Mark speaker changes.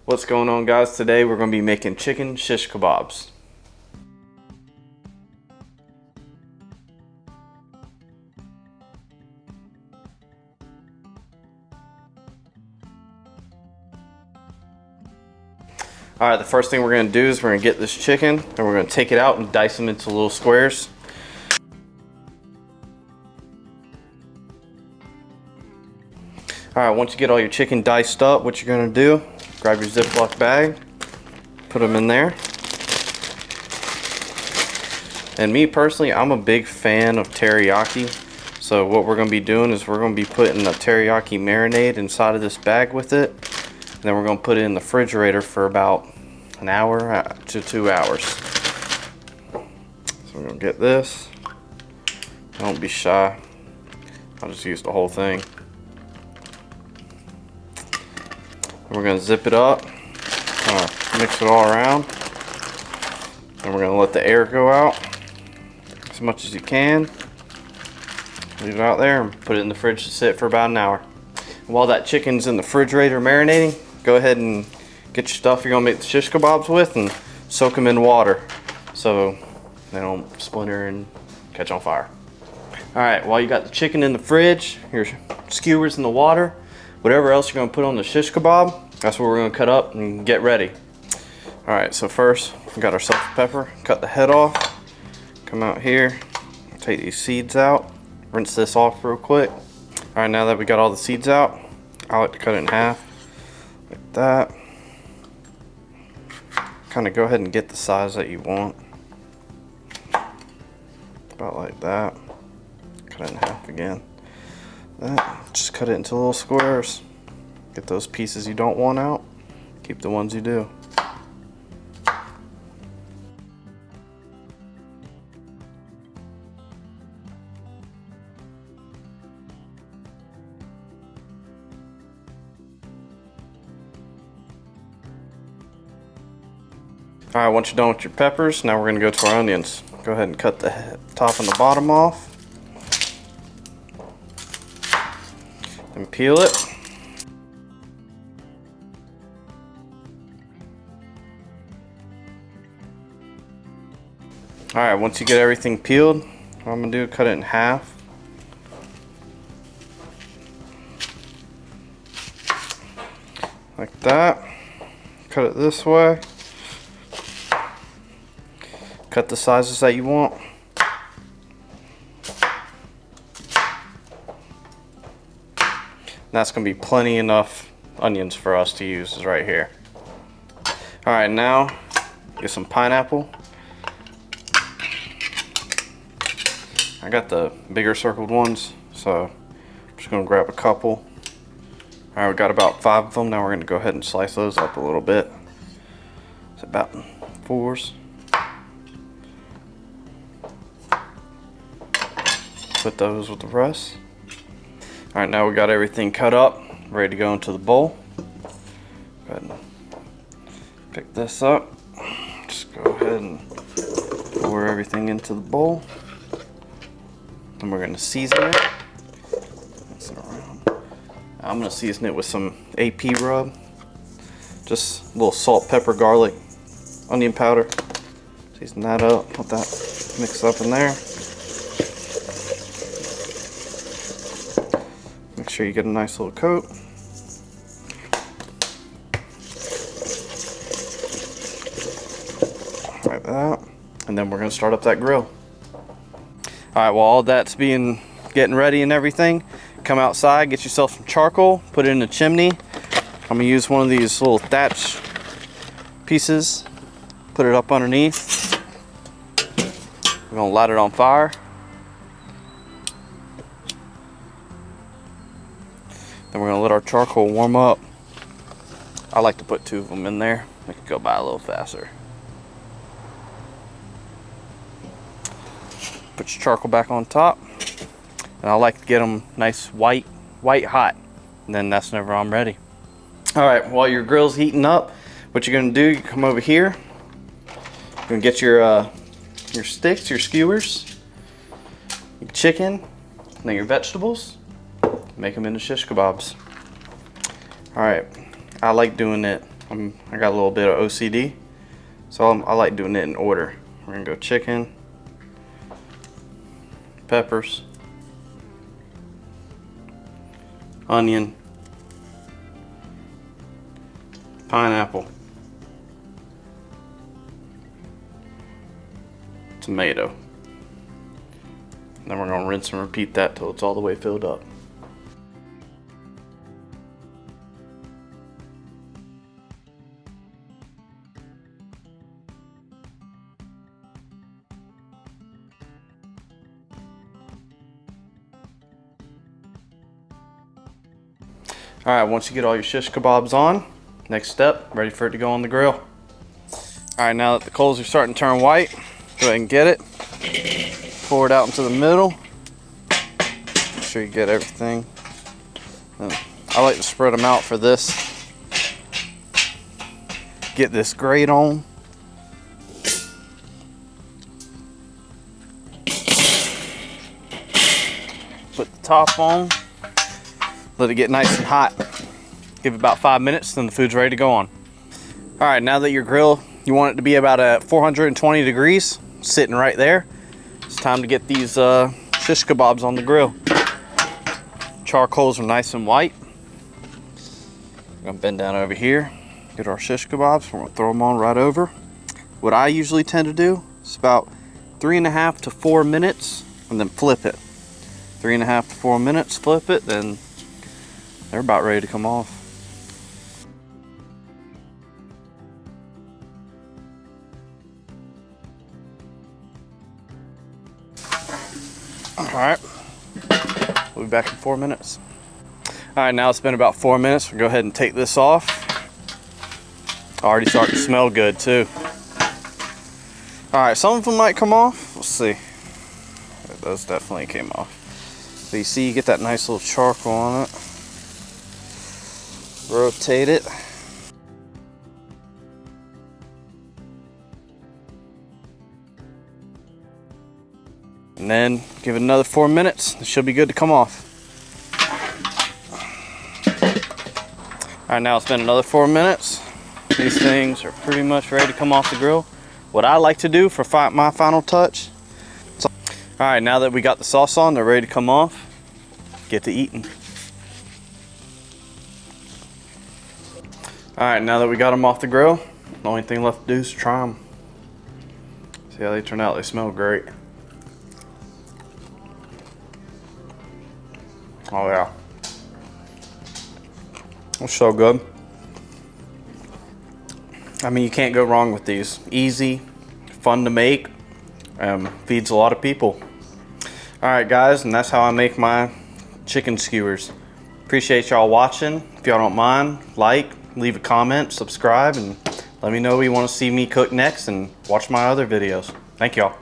Speaker 1: What's going on, guys? Today we're going to be making chicken shish kebabs. Alright, the first thing we're going to do is we're going to get this chicken and we're going to take it out and dice them into little squares. Alright, once you get all your chicken diced up, what you're going to do, grab your Ziploc bag, put them in there. And me personally, I'm a big fan of teriyaki. So what we're going to be doing is we're going to be putting a teriyaki marinade inside of this bag with it. And then we're going to put it in the refrigerator for about an hour to 2 hours. So we're going to get this. Don't be shy. I'll just use the whole thing. We're going to zip it up, mix it all around, and we're going to let the air go out as much as you can. Leave it out there and put it in the fridge to sit for about an hour. And while that chicken's in the refrigerator marinating, go ahead and get your stuff you're going to make the shish kebabs with and soak them in water so they don't splinter and catch on fire. Alright, while you got the chicken in the fridge, your skewers in the water, whatever else you're going to put on the shish kebab, that's what we're going to cut up and get ready. Alright, so first we got our salt and pepper. Cut the head off. Come out here. Take these seeds out. Rinse this off real quick. Alright, now that we got all the seeds out, I like to cut it in half. Like that. Kind of go ahead and get the size that you want. About like that. Cut it in half again. Just cut it into little squares. Get those pieces you don't want out. Keep the ones you do. Alright, once you're done with your peppers, now we're going to go to our onions. Go ahead and cut the top and the bottom off. And peel it. Alright, once you get everything peeled, what I'm going to do is cut it in half. Like that. Cut it this way. Cut the sizes that you want. That's going to be plenty enough onions for us to use is right here. Alright, now get some pineapple. I got the bigger circled ones, so I'm just going to grab a couple. Alright, we got about 5 of them. Now we're going to go ahead and slice those up a little bit. It's about 4s. Put those with the rest. Alright, now we got everything cut up, ready to go into the bowl. Go ahead and pick this up. Just go ahead and pour everything into the bowl. And we're going to season it. Mix it around. I'm going to season it with some AP rub. Just a little salt, pepper, garlic, onion powder. Season that up, put that mix up in there. Make sure you get a nice little coat. Like that. And then we're going to start up that grill. Alright, while all that's getting ready and everything, come outside, get yourself some charcoal, put it in the chimney. I'm going to use one of these little thatch pieces, put it up underneath. We're going to light it on fire. Then we're going to let our charcoal warm up. I like to put 2 of them in there, make it go by a little faster. Put your charcoal back on top. And I like to get them nice white hot. And then that's whenever I'm ready. Alright, while your grill's heating up, what you're going to do, you come over here. You're going to get your sticks, your skewers, your chicken, and then your vegetables. Make them into shish kebabs. Alright, I like doing it I got a little bit of OCD, so I like doing it in order. We're gonna go chicken, peppers, onion, pineapple, tomato. Then we're gonna rinse and repeat that till it's all the way filled up. All right, once you get all your shish kebabs on, next step, ready for it to go on the grill. All right, now that the coals are starting to turn white, go ahead and get it. Pour it out into the middle. Make sure you get everything. I like to spread them out for this. Get this grate on. Put the top on. Let it get nice and hot. Give it about 5 minutes, then the food's ready to go on. All right, now that your grill, you want it to be about at 420 degrees, sitting right there. It's time to get these shish kebabs on the grill. Charcoals are nice and white. I'm gonna bend down over here, get our shish kebabs. We're gonna throw them on right over. What I usually tend to do is about 3.5 to 4 minutes, and then flip it. 3.5 to 4 minutes, flip it, then they're about ready to come off. All right, we'll be back in 4 minutes. All right, now it's been about 4 minutes. We'll go ahead and take this off. Already starting to smell good too. All right, some of them might come off. We'll see. Those definitely came off. But you see, you get that nice little charcoal on it. Rotate it. And then give it another 4 minutes. It should be good to come off. All right, now it's been another 4 minutes. These things are pretty much ready to come off the grill. What I like to do for my final touch. All right, now that we got the sauce on, they're ready to come off. Get to eating. All right, now that we got them off the grill, the only thing left to do is try them. See how they turn out. They smell great. Oh yeah. It's so good. I mean, you can't go wrong with these. Easy, fun to make, feeds a lot of people. All right, guys, and that's how I make my chicken skewers. Appreciate y'all watching. If y'all don't mind, like, leave a comment, subscribe, and let me know what you want to see me cook next, and watch my other videos. Thank y'all.